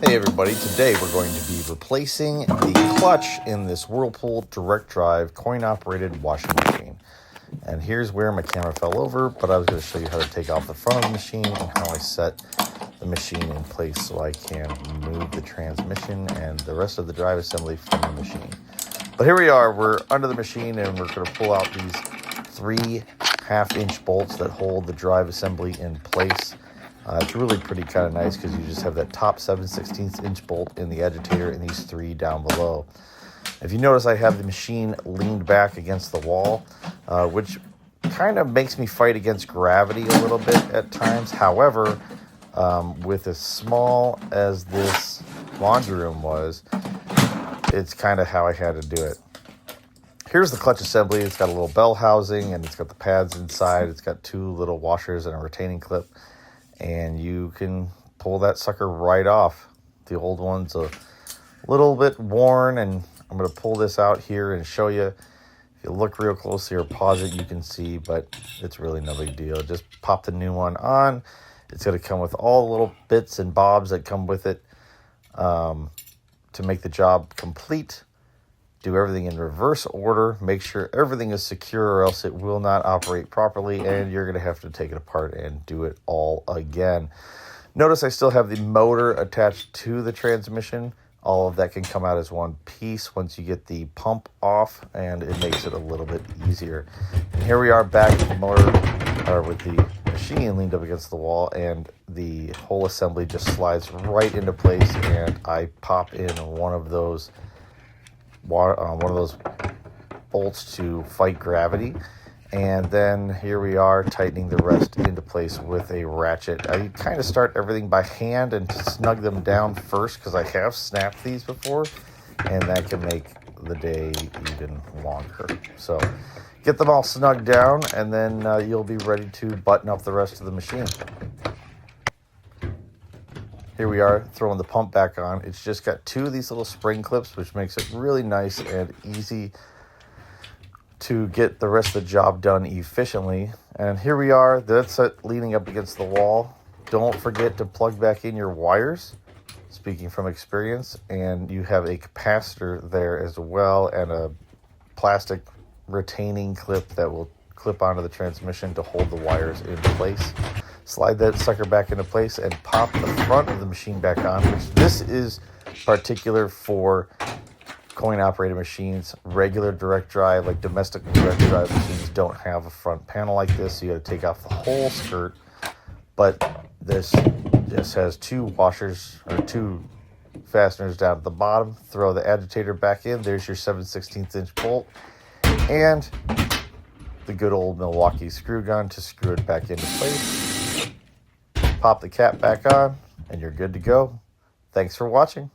Hey everybody, today we're going to be replacing the clutch in this Whirlpool direct drive coin operated washing machine. And here's where my camera fell over, but I was going to show you how to take off the front of the machine and how I set the machine in place so I can move the transmission and the rest of the drive assembly from the machine. But here we are, we're under the machine and we're going to pull out these 3 1/2-inch bolts that hold the drive assembly in place. It's really pretty kind of nice because you just have that top 7/16 inch bolt in the agitator and these 3 down below. If you notice, I have the machine leaned back against the wall, which kind of makes me fight against gravity a little bit at times. However, with as small as this laundry room was, it's kind of how I had to do it. Here's the clutch assembly. It's got a little bell housing and it's got the pads inside. It's got 2 little washers and a retaining clip. And you can pull that sucker right off. The old one's a little bit worn, and I'm going to pull this out here and show you. If you look real closely or pause it, you can see, but it's really no big deal. Just pop the new one on. It's going to come with all the little bits and bobs that come with it to make the job complete. Do everything in reverse order. Make sure everything is secure or else it will not operate properly and you're going to have to take it apart and do it all again. Notice I still have the motor attached to the transmission. All of that can come out as one piece once you get the pump off, and it makes it a little bit easier. And here we are back with the motor, or with the machine leaned up against the wall, and the whole assembly just slides right into place, and I pop in one of those bolts to fight gravity, and then here we are tightening the rest into place with a ratchet. I kind of start everything by hand and snug them down first because I have snapped these before, and that can make the day even longer. So get them all snugged down, and then you'll be ready to button up the rest of the machine. Here we are throwing the pump back on. It's just got 2 of these little spring clips, which makes it really nice and easy to get the rest of the job done efficiently. And here we are. That's it, leaning up against the wall. Don't forget to plug back in your wires, speaking from experience. And you have a capacitor there as well, and a plastic retaining clip that will clip onto the transmission to hold the wires in place. Slide that sucker back into place and pop the front of the machine back on, which this is particular for coin-operated machines. Regular direct drive, like domestic direct drive machines, don't have a front panel like this, so you got to take off the whole skirt. But this just has 2 washers, or 2 fasteners down at the bottom. Throw the agitator back in. There's your 7/16 inch bolt. And the good old Milwaukee screw gun to screw it back into place. Pop the cap back on, and you're good to go. Thanks for watching.